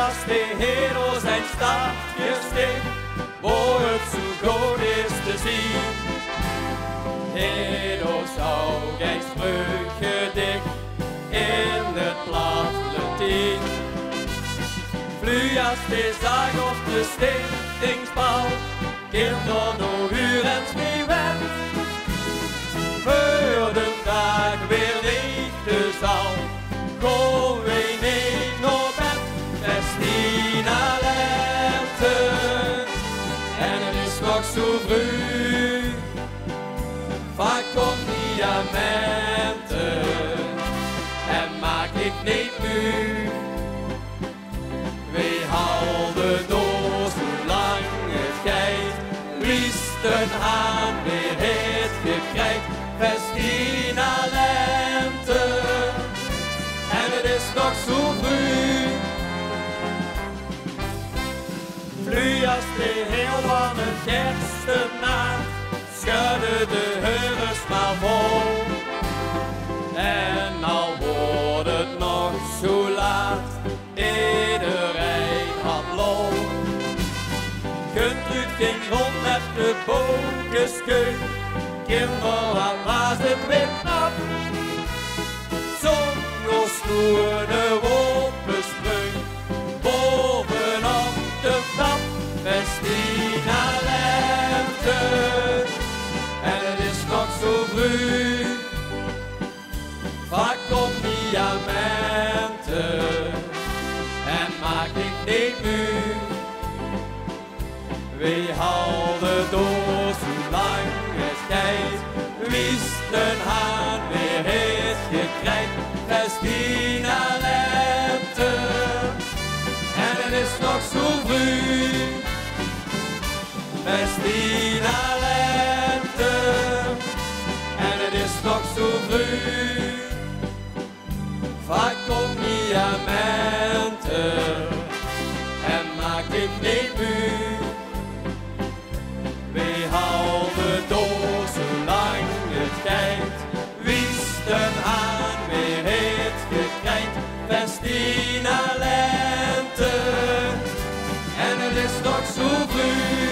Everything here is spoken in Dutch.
als de hemel zijn stadje steekt, waar het zo goed is te zien. Hemel zou geen spreuggedicht in het Platletien. Vlu als de zaag op de stichtingsbouw, kinderen nog uur en twee wet. Voor de dag weer leeg de zaal, gaan wij niet naar bed. Festina lente, en het is nog zo vroeg. Vaak komt diamanten, en maak ik niet muur. Wij houden door zolang het gaat, wisten aan weer het gekrijgt. Festina lente, en het is nog zo vroeg. Vlu als de heel warme kerstnacht, schudden de heuvels maar vol. En al wordt het nog zo laat, iedereen had lol. Kunt u geen rond met de bokenskeut, kinderen, wat was het weer knap. Zonder stoere wolpenspreuk, bovenop de trap. Festina lente, en het is nog zo vroeg. Vaak komt diamanten, en maak ik niet muur. Wij houden door zolang het gaat, wisten aan weer het gekrijgt. Festina lente, en het is nog zo vroeg. Festina lente, en het is nog zo vroeg. Vaak komt diamanten, en maak ik niet muur. Wij houden door zolang het gaat, wisten aan weer het gekrijgt. Festina lente, en het is nog zo vroeg.